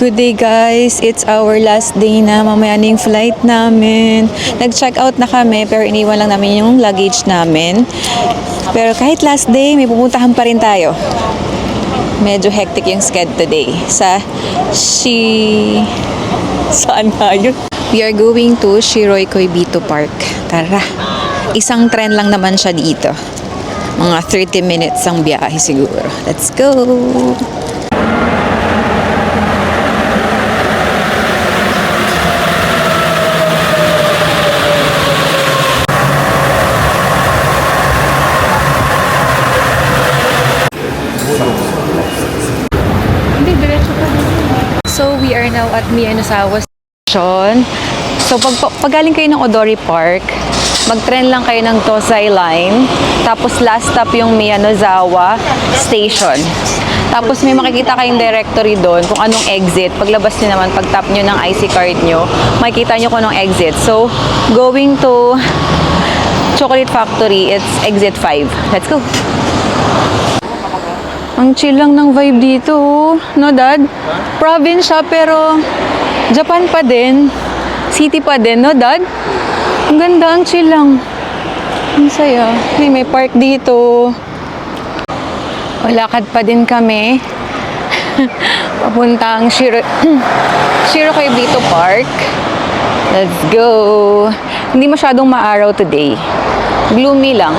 Good day guys, it's our last day na, mamaya na yung flight namin. Nag-check out na kami pero iniwan lang namin yung luggage namin. Pero kahit last day, may pupuntahan pa rin tayo. Medyo hectic yung schedule today. Saan tayo? We are going to Shiroy Koibito Park. Tara, isang tren lang naman siya dito. Mga 30 minutes ang biyahe siguro. Let's go! So, we are now at Miyazawa Station. So, pag galing kayo ng Odori Park, mag-tren lang kayo ng Tosai Line. Tapos, last stop yung Miyazawa Station. Tapos, may makikita kayong directory doon kung anong exit. Paglabas nyo naman, pag-tap nyo ng IC card nyo, makikita nyo kung anong exit. So, going to Chocolate Factory, it's exit 5. Let's go! Ang chill lang ng vibe dito, no dad? Province siya pero Japan pa din. City pa din, no dad? Ang ganda, ang chill lang. Ang saya. May park dito. O, lakad pa din kami. Papuntang Shiro Koibito Park. Let's go. Hindi masyadong maaraw today. Gloomy lang.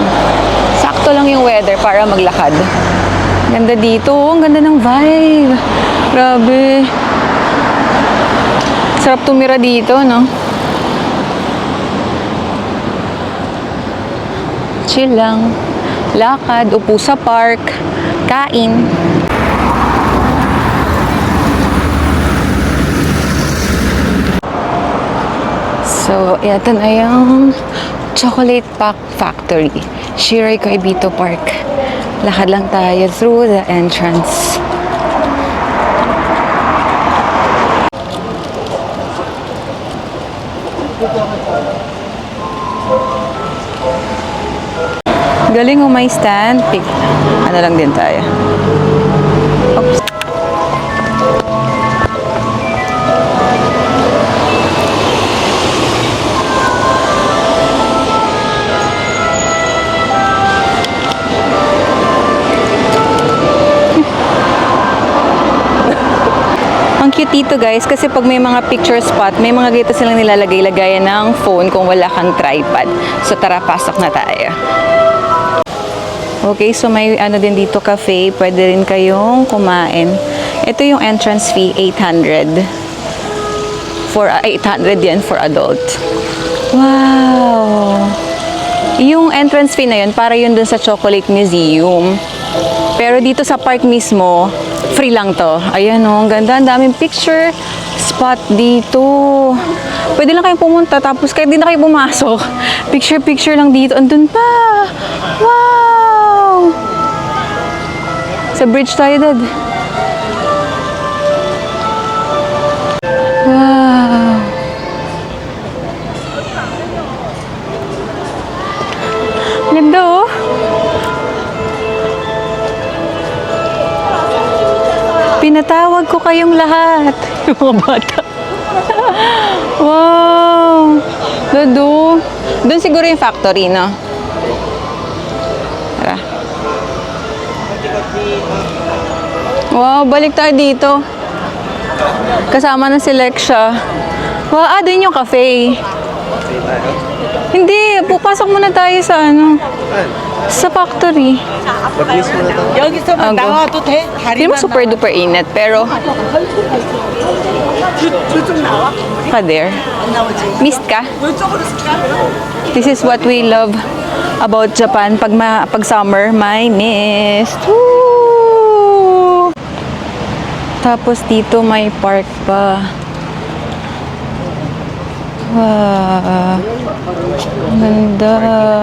Sakto lang yung weather para maglakad. Ganda dito. Ang ganda ng vibe. Grabe. Sarap tumira dito, no? Chill lang. Lakad, upo sa park, kain. So, ito na yung Chocolate Factory. Shiroy Koibito Park. Lakad lang tayo through the entrance. Galing may stand. Ano lang din tayo. Oops. Ang cute dito guys kasi pag may mga picture spot, may mga dito silang nilalagay-lagayan ng phone kung wala kang tripod. So tara, pasok na tayo. Okay, so may ano din dito, cafe. Pwede rin kayong kumain. Ito yung entrance fee, 800. 800 yan for adult. Wow! Yung entrance fee na yun, para yun dun sa Chocolate Museum. Pero dito sa park mismo, free lang to. Ayan o, ang ganda. Ang daming picture spot dito. Pwede lang kayong pumunta, tapos kahit di na kayo pumasok. Picture lang dito. Andun pa! Wow! Sa bridge tayo, dad. Wow! Ganda oh! Pinatawag ko kayong lahat. Yung mga bata. Wow! Dado. Doon siguro yung factory, no? Tara. Wow, balik tayo dito. Kasama ng Selexia. Wow, doon yung cafe. Hindi, pupasok muna tayo sa ano. Sa factory. Hindi mo super duper init, pero pa there. Missed ka? This is what we love about Japan. Pag summer, may mist. Woo! Tapos dito may park pa. Wow. Ang ganda.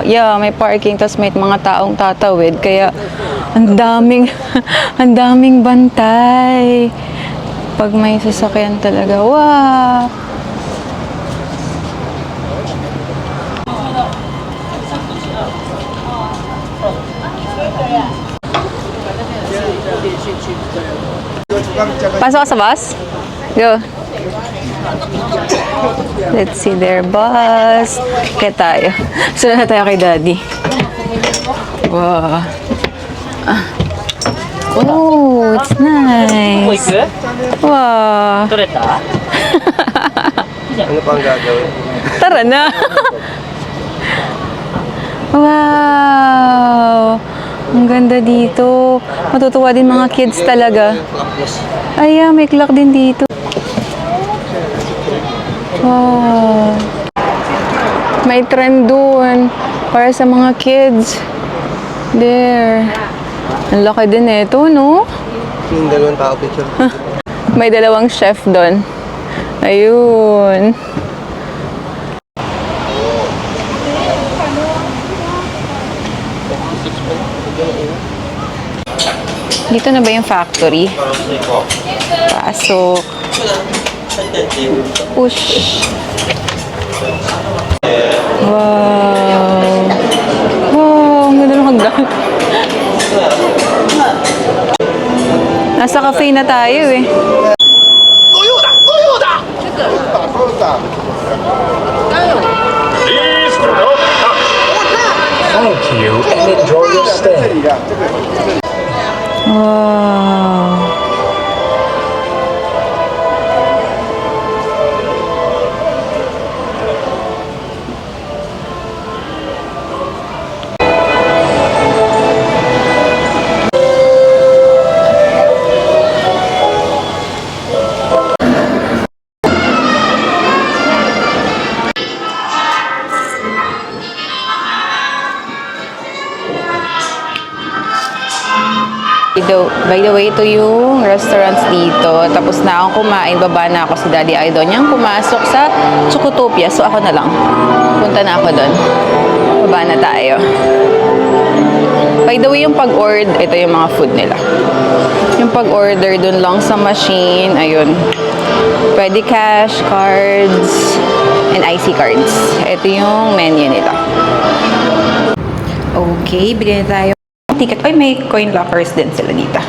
Yeah, may parking, tas may mga taong tatawid. Kaya, ang daming, ang daming bantay. Pag may sasakyan talaga. Wow! Pasok ka sa bus? Go. Let's see their bus. Kaya tayo. Sunod na tayo kay Daddy. Wow. Oh, it's nice. Wow. 取れた Ano pang gagawin? Tara na. Wow. Ang ganda dito. Matutuwa din mga kids talaga. Ay, may clock din dito. Wow. May trend doon para sa mga kids. There. Ang laki din ito, no? Yung dalawang tao picture. May dalawang chef doon. Ayun. Dito na ba yung factory? Pasok. Push. Wow. Wow, ang ganda ng hagdan. Nasa cafe na tayo eh. Thank you and enjoy your stay. Wow. By the way, ito yung restaurants dito. Tapos na akong kumain, baba na ako si Daddy Idol niyang pumasok sa Chocotopia. So ako na lang. Punta na ako doon. Baba na tayo. By the way, yung pag-order, ito yung mga food nila. Yung pag-order doon lang sa machine, ayun. Pwede cash, cards, and IC cards. Ito yung menu nila. Okay, bili na tayo. Ticket. Ay, may coin lockers din sila dito.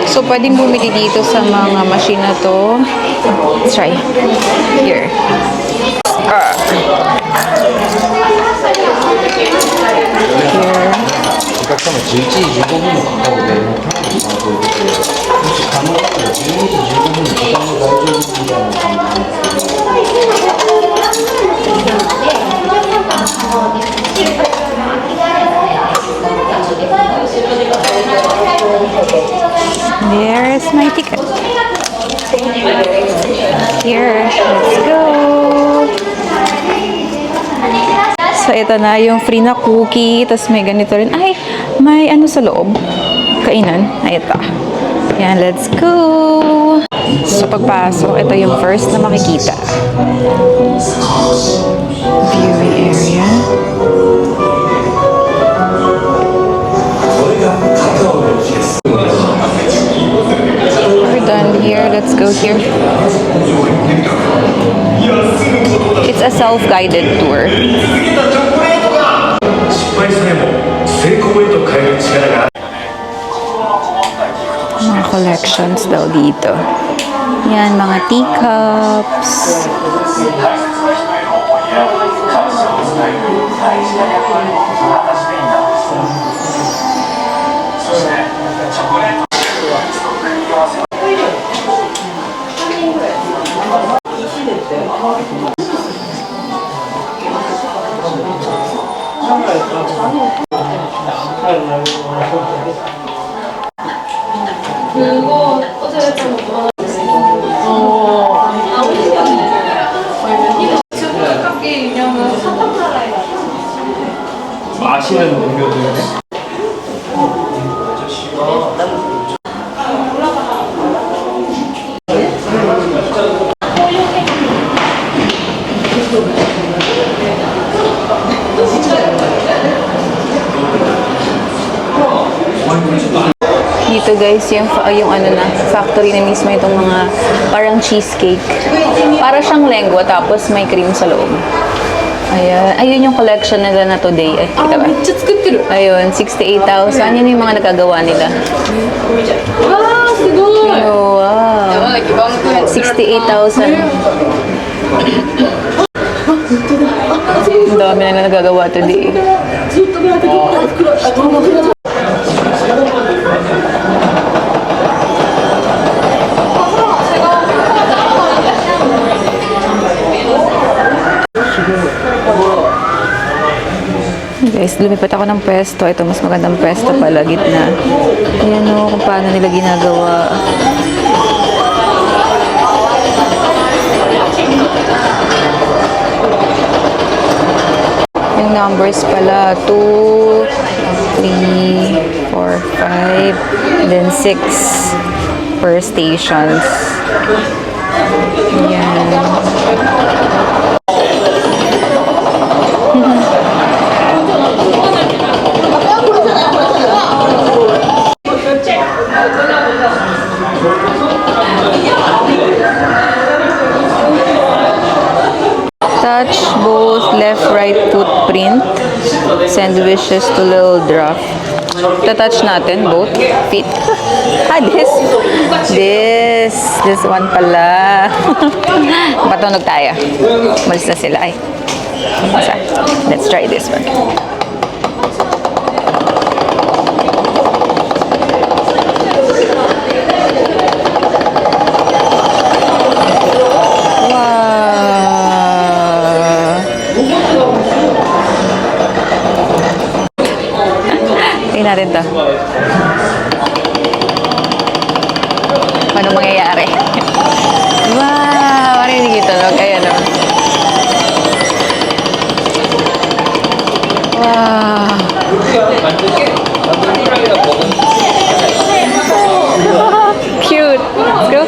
So, pwedeng bumili dito sa mga machine na to. Let's try. Here. Here. お客様11時15分の方で、もし可能だったら12時15分の時間も大丈夫みたいな感じですけど。 There's my ticket. Here, let's go. So, ito na yung free na cookie. Tapos may ganito rin. Ay, may ano sa loob. Kainan. Ay, ito. Yan, let's go. So, pagpasok, ito yung first na makikita. Viewing area. We're done here. Let's go here. It's a self-guided tour. Mga collections daw dito. Yan, mga teacups. 마시는 음료들네. guys, yung ano na, factory na mismo itong mga parang cheesecake. Para siyang lengua, tapos may cream sa loob. Ayan. Ayun yung collection nila na today. Ay, kita ba? Ayun, 68,000. Yan yung mga nagagawa nila. Wow. 68,000. Ang dami na nagagawa today. Guys, lumipat ako ng pwesto. Ito, mas magandang pwesto pala, gitna. Ayan o, kung paano nila ginagawa. Yung numbers pala, 2, 3, 4, 5, then 6 per stations. Ayan. Touch both left-right footprint. Send wishes to little draft. Touch natin both feet. This one pala. Patunog tayo. Malis na sila. Ay. Masa. Let's try this one. Natin to. Ano mangyayari? Wow! Ano yung nagitunog? Ayan o. Wow! Cute! Let's go!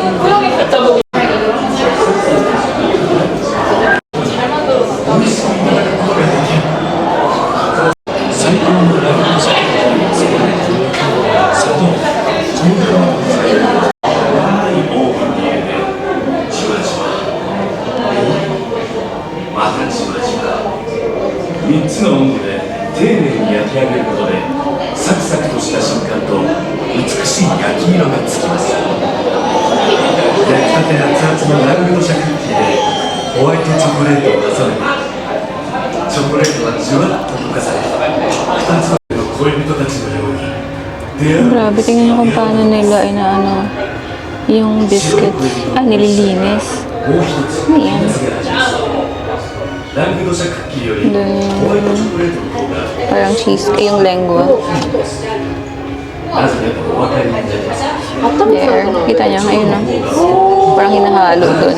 Grabe, tingnan nyo kung paano nila inaano yung biscuit. Nililinis. Ano yan? Doon yung parang cheese, yung lengua. There, kita niya ngayon, no? Parang hinahalo doon.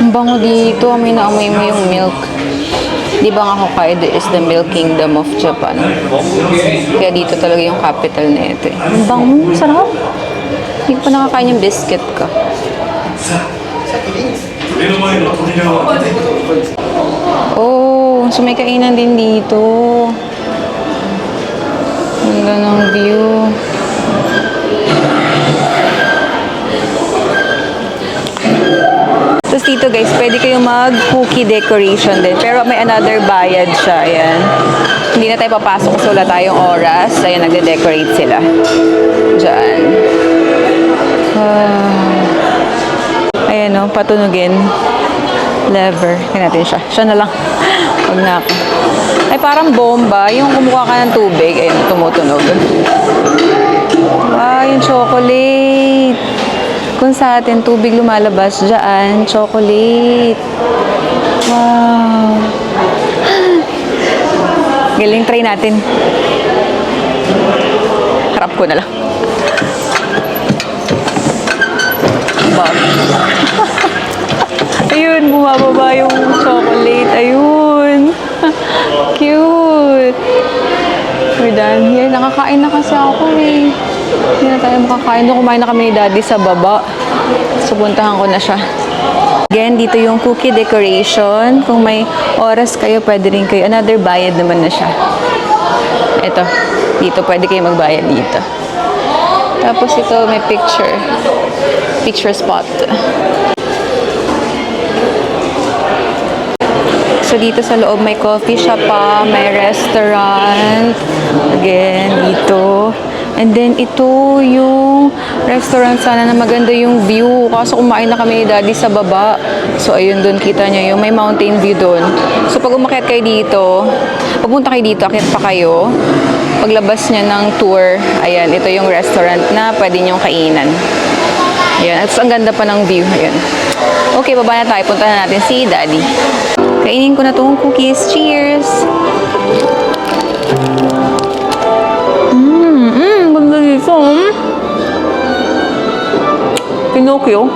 Ang bango dito, may naamoy mo yung milk. Di ba nga Hokkaido is the milk kingdom of Japan? Kaya dito talaga yung capital na ito. Ang bango, sarap. Hindi ko pa nakakain yung biscuit ka. Oh, so may kainan din dito. Ganda ng view. Tapos dito guys, pwede kayong mag-cookie decoration din. Pero may another bayad siya. Ayan. Hindi na tayo papasok kasi wala tayong oras. Ayan, nagde-decorate sila. Diyan. Ayan o, patunugin. Lever. Tingnan natin siya. Siya na lang. Huwag na ako. Ay, parang bomba. Yung kumuha ka ng tubig. Ayun, tumutunog. Wow, yung chocolate. Kung sa atin, tubig lumalabas dyan. Chocolate. Wow. Galing, try natin. Harap ko na lang. Ayun, bumababa yung chocolate. Ayun. Cute. Here, nakakain na kasi ako eh. Hindi na tayo makakain. Doon kumain na kami ni Daddy sa baba. So, puntahan ko na siya. Again, dito yung cookie decoration. Kung may oras kayo, pwede rin kayo. Another bayad naman na siya. Ito. Dito, pwede kayo magbayad dito. Tapos ito, may picture. Picture spot. So, dito sa loob, may coffee shop pa, may restaurant. Again, dito. And then, ito yung restaurant. Sana na maganda yung view. Kaso kumain na kami ni Daddy sa baba. So, ayun doon, kita nyo yung may mountain view doon. So, pag umakyat kayo dito, papunta kayo dito, akyat pa kayo. Paglabas niya ng tour, ayan, ito yung restaurant na pwede nyong kainan. Ayan, at ang ganda pa ng view. Ayan. Okay, baba na tayo. Punta na natin si Daddy. Kainin ko na itong cookies. Cheers! Ganda dito. Pinocchio.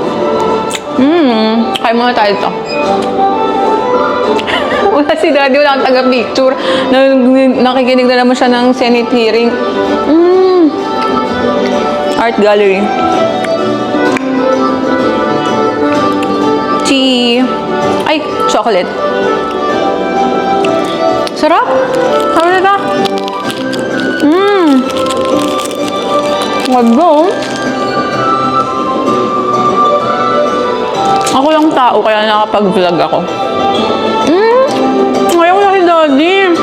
Kaya muna tayo ito. Wala si Daddy, wala kang taga-picture. Nakikinig na naman siya ng Senate hearing. Art gallery. Ay, chocolate. Sarap. Sarap na ito. Ganda. Ako lang tao, kaya nakapag-vlog ako. Ayaw na si Daddy.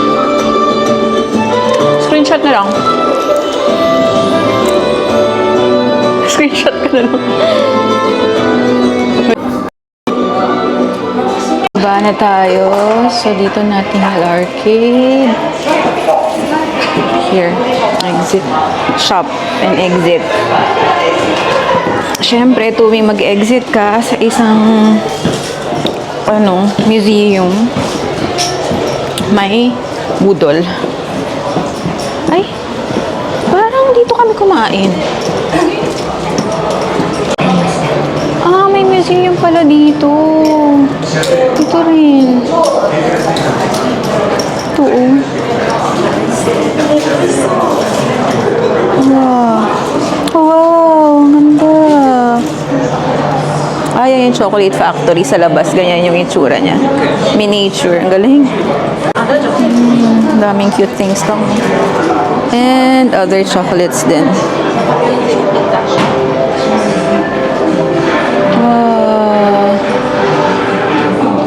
Screenshot na lang. Screenshot ka na lang. Baba na tayo. So, dito natin arcade. Here. Exit. Shop and exit. Siyempre, tuwing mag-exit ka sa isang museum, may budol. Ay, parang dito kami kumain. May museum pala dito. Ito rin. Ito, oh. Wow. Wow, ganda. Yan yung chocolate factory sa labas. Ganyan yung itsura niya. Miniature. Ang galing. Daming cute things to. And other chocolates din.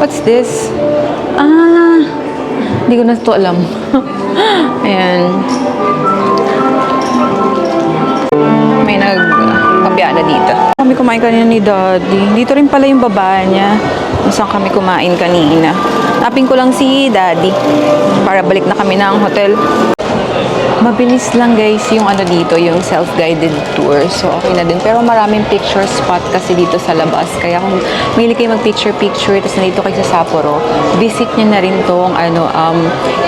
What's this? Hindi ko na ito alam. Ayan. May nagpapiyala dito. Kami kumain kanina ni Daddy. Dito rin pala yung baba niya. Saan kami kumain kanina. Napin ko lang si Daddy para balik na kami ng hotel. Mabilis lang guys yung dito, yung self-guided tour. So, okay na din. Pero maraming picture spot kasi dito sa labas. Kaya kung mahilig kayo mag-picture-picture, tapos nandito kayo sa Sapporo, visit nyo na rin tong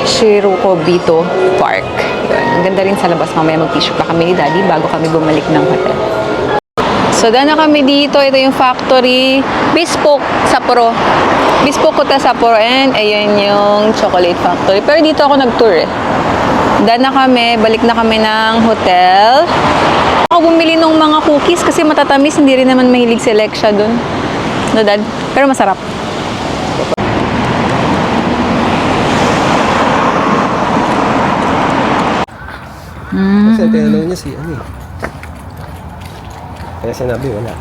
Shirokobito Park. Yun. Ang ganda rin sa labas. Mamaya mag-picture pa kami ni Daddy bago kami bumalik ng hotel. So, daan na kami dito. Ito yung factory. Bespoke Sapporo. Bespoke Kota Sapporo. And ayan yung chocolate factory. Pero dito ako nag-tour eh. Daan na kami, balik na kami ng hotel. Ako bumili ng mga cookies kasi matatamis, hindi rin naman mahilig si Lexia dun. No, Dad? Pero masarap. Kasi tinanong niya si Kaya sinabi wala.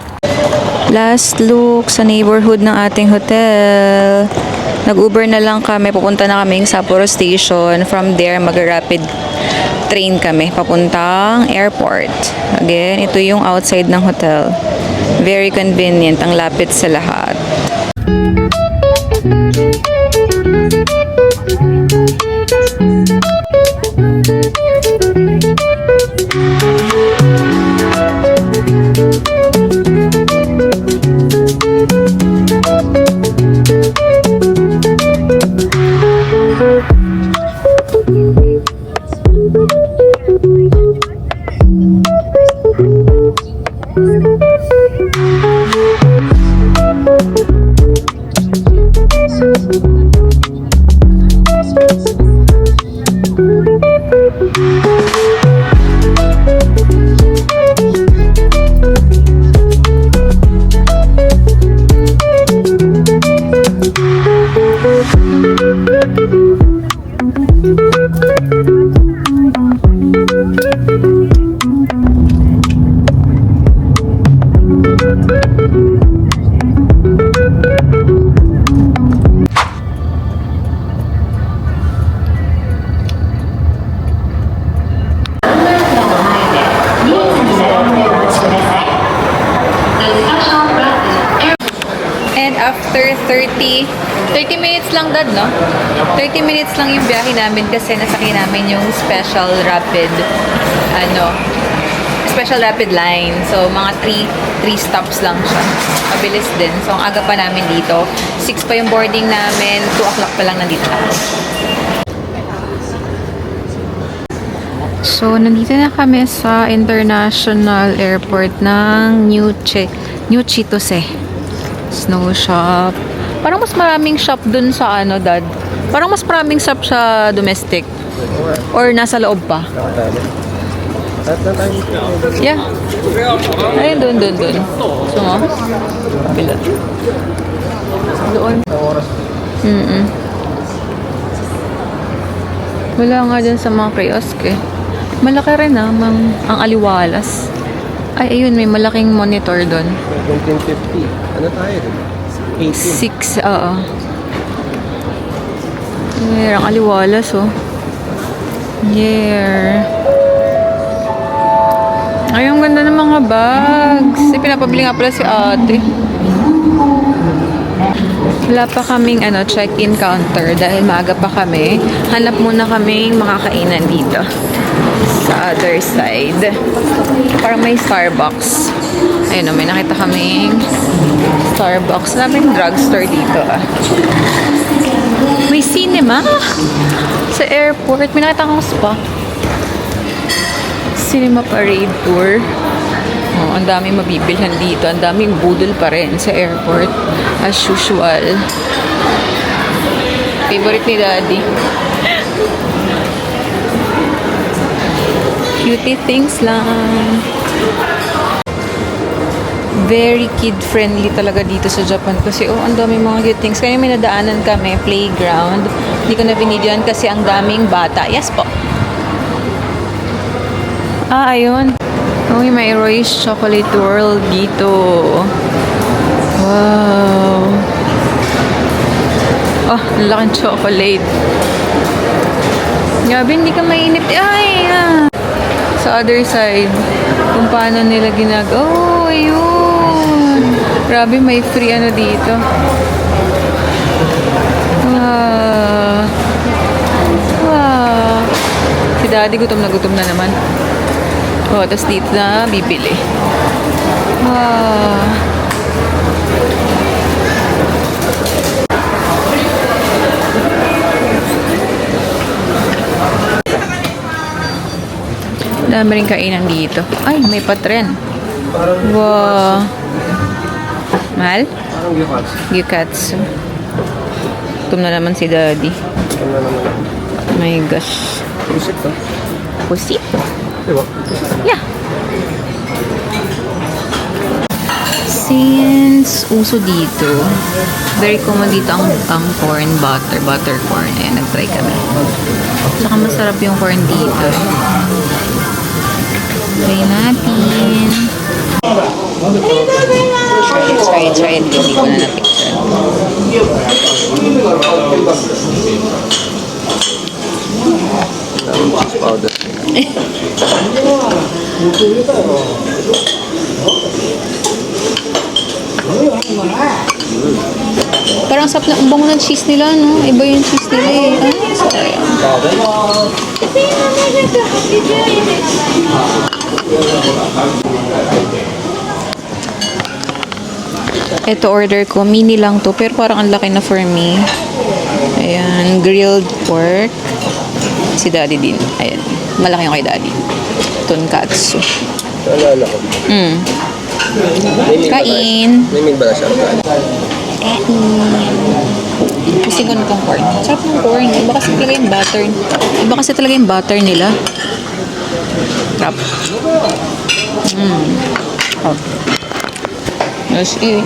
Last look sa neighborhood ng ating hotel. Nag-Uber na lang kami. Pupunta na kami sa Sapporo Station. From there, mag-rapid train kami papuntang airport. Again, ito yung outside ng hotel. Very convenient. Ang lapit sa lahat. Thank you. 30 minutes lang, Dad, no? 30 minutes lang yung biyahe namin kasi nasakay namin yung special rapid line. So, mga 3 stops lang siya. Mabilis din. So, ang aga pa namin dito. 6 pa yung boarding namin. 2 o'clock pa lang nandito ako. So, nandito na kami sa International Airport ng New Chitose. Snow shop. Parang mas maraming shop dun sa Dad. Parang mas maraming shop sa domestic. Or nasa loob pa. Nakatali. Lahat na tayo dito. Yeah. Ayun, dun. So, kabila. Doon. Ang oras. Wala nga dyan sa mga kiosk eh. Malaki rin ang aliwalas. Ay, ayun, may malaking monitor doon. 1950. Ano tayo? 18. 6, oo. Ang aliwalas, oh. Yeah. Ay, ang ganda ng mga bags. Pinapabili nga pala si ate. Wala pa kaming check-in counter dahil maaga pa kami. Hanap muna kaming makakainan dito. Sa other side. Parang may Starbucks. Ayun, may nakita kaming Starbucks. Daming drugstore dito, ah. May cinema sa airport. May nakita akong spa. Cinema Parade Tour. Oh, ang daming mabibilhan dito. Ang daming budol pa rin sa airport. As usual. Favorite ni Daddy. Cutie things lang. Very kid-friendly talaga dito sa Japan kasi ang daming mga cute things. Kaya may nadaanan kami, playground. Hindi ko na binidyoan kasi ang daming bata. Yes po. Ayun. May Roy's Chocolate World dito. Wow. Oh, laking chocolate. Grabe, hindi ka mainit. Sa other side, kung paano nila ginagawa. Oh, ayun. Grabe, may free dito. Wow. Si Daddy gutom na naman. Oh, tapos dito na bibili. Wow. Dami rin kainan dito. Ay, may patren. Wow. Mahal? Parang gyukatsu. Gyukatsu. Gutom na naman si Daddy. Ano na naman. My gosh. Pusik to. Pusit? Diba? Yeah. Since uso dito, very common dito ang corn butter corn. Ayan, nag-try kami. Saka masarap yung corn dito. Try natin. Try it. Hindi ko na na-picture. Cheese powder. Parang sarap na, ang bango ng cheese nila, no? Iba yung cheese nila eh. Sayang. Ito order ko, mini lang to, pero parang ang laki na for me. Ayan, grilled pork. Si Daddy din. Ayan, malaki yung kay Daddy. Tonkatsu. Naalala ko. Kain. May meal ba na siya? Gusto ko na itong corn. Sarap ng corn. Iba kasi talaga yung butter. Iba kasi talaga yung butter nila. Sarap. Oh. Let's eat.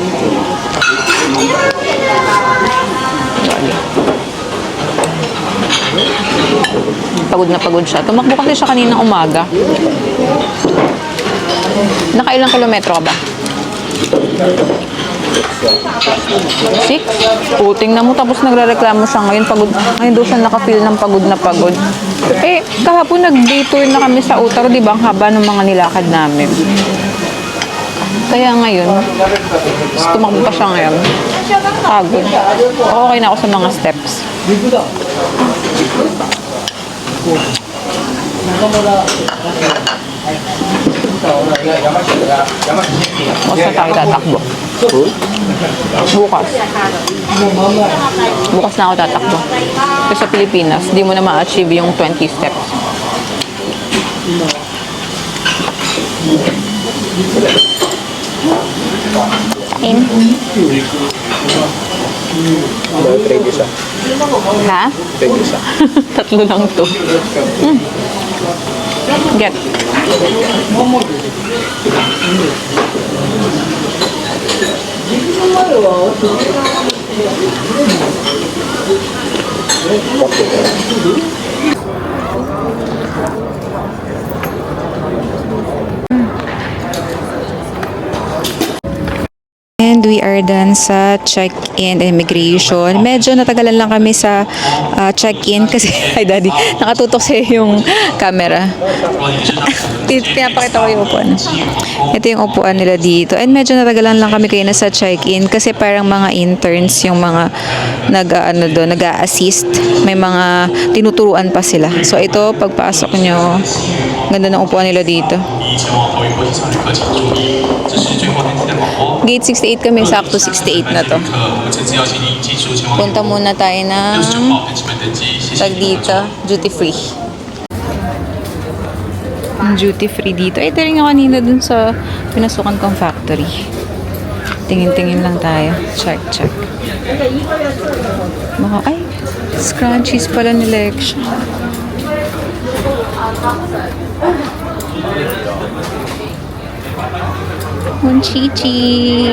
Pagod na pagod siya. Tumakbo kasi siya kaninang umaga. Nakailang kilometro ka ba? 6? Tingnan mo, tapos nagre-reklamo siya ngayon. Pagod. Ngayon doon siya nakafeel ng pagod na pagod. Eh, kahapon nag-day tour na kami sa Utaro, di ba? Ang haba ng mga nilakad namin. Kaya ngayon, mas tumakbo pa siya ngayon. Pagod. Okay na ako sa mga steps. Basta tayo tatakbo. Bukas. Bukas na ako tatakbo. Kasi sa Pilipinas, di mo na ma-achieve yung 20 steps. In? Trade isa. Ha? Trade isa. Tatlo lang to. Get. And we are done sa check-in immigration. Medyo natagalan lang kami sa check-in kasi, ay daddy, nakatutok sa'yo yung camera. Pinapakita ko yung upuan. Ito yung upuan nila dito. And medyo natagalan lang kami kayo na sa check-in kasi parang mga interns yung mga nag-a-assist. May mga tinuturuan pa sila. So ito, pagpasok nyo, ganda ng upuan nila dito. Gate 68 kami, sakto 68 na to. Punta muna tayo ng tag dito, duty free. Ang duty free dito. Ito rin nga kanina dun sa pinasukan kong factory. Tingin-tingin lang tayo. Check. Baka, ay, scrunchies pala ni Lex. Monchichi.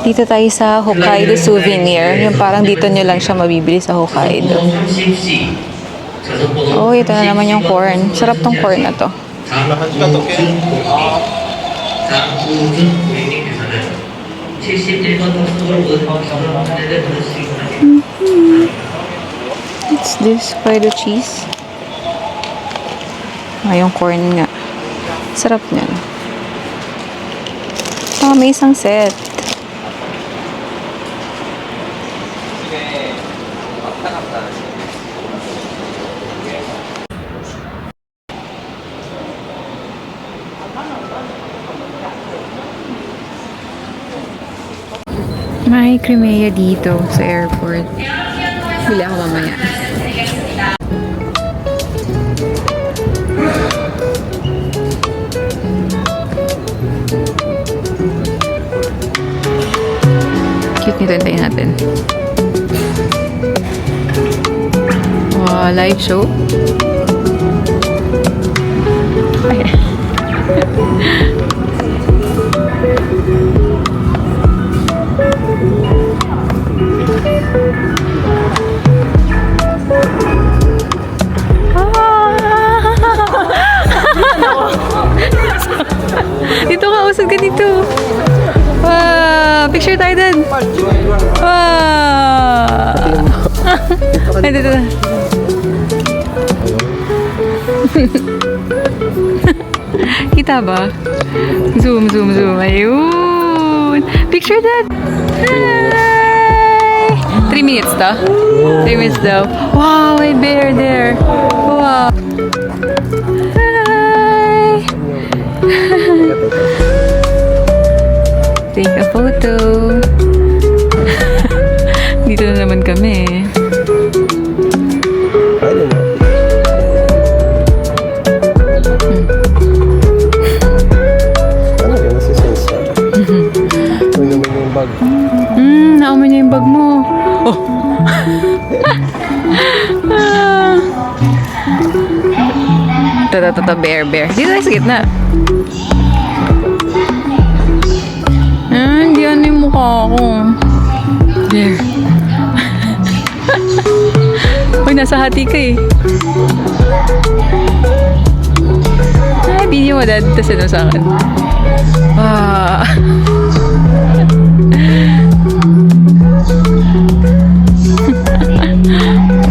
Dito tayo sa Hokkaido souvenir. Yung parang dito nyo lang siya mabibili sa Hokkaido. Oh, ito na naman yung corn. Sarap tong corn na to. What's this? Hokkaido cheese? Yung corn nga. Sarap niyan. Saka may isang set. May Crimea dito sa airport. Bili ako mamaya. Cute nito, hintayin natin. Wow, live show. Ay. Dito ka, usad ka dito. Wow, picture tayo din. Wow. Ay, dito na. Kita ba? Zoom. Ayun. Picture that. Hi. 3 minutes to? 3 minutes daw. Wow, may bear there. Wow. Hi. Take a photo. Dito na naman kami. Ano mo? Ano yun? Nasa-sense yan. Ano naman yung bag? Nauman niya yung bag mo. Oh. Tata, bear. Dito tayo sa gitna. Hindi ano yung mukha ko. There. Uy, nasa hati ka eh. Ay, video mo dad. Tapos ano sa akin.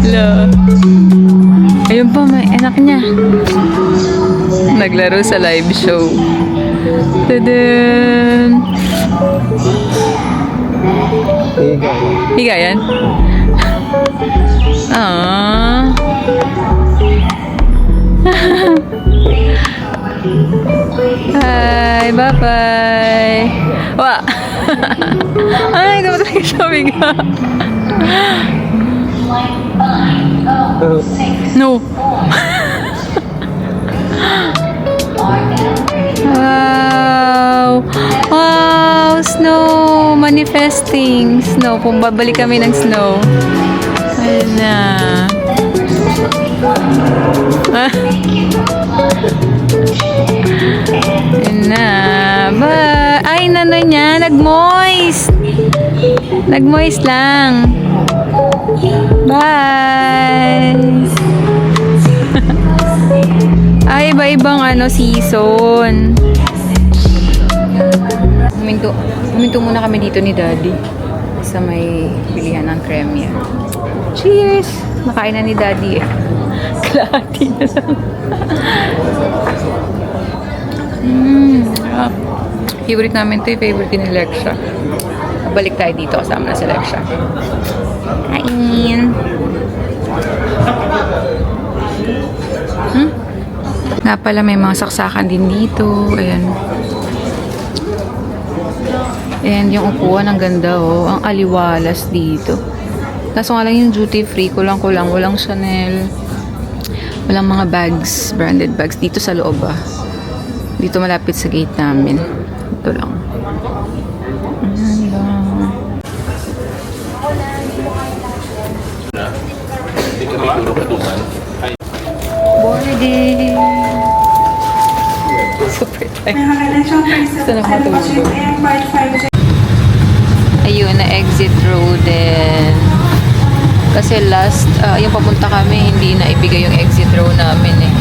Hello. Ayaw Ayun pa, may anak niya. Naglaro sa live show. Tadam! Higa yan? Ah. Hi, bye-bye. Wa. Ay, dapat talaga siya higa. No. Wow! Wow! Snow! Manifesting! Snow. Babalik kami ng snow. Ayun na. Ayun na. Ay, nano niya? Nag-moist! Nag-moist lang. Bye! Ay, iba-ibang season. Huminto muna kami dito ni Daddy sa may bilihan ng kremya. Cheers! Nakain na ni Daddy eh. Kalahati na lang. Favorite namin to, favorite ni Lexia. Balik tayo dito kasama na si Lexia. Kain! Nga pala, may mga saksakan din dito. Ayan. And yung upuan, ang ganda oh. Ang aliwalas dito. Kaso nga lang yung duty free, kulang-kulang. Walang Chanel. Walang mga bags, branded bags. Dito sa loob ah. Dito malapit sa gate namin. Ito lang. Ayan lang. Boarding! Super tight. Gusto na matulog. Ayun, na-exit road din. Kasi last, yung papunta kami, hindi na ibigay yung exit row namin eh.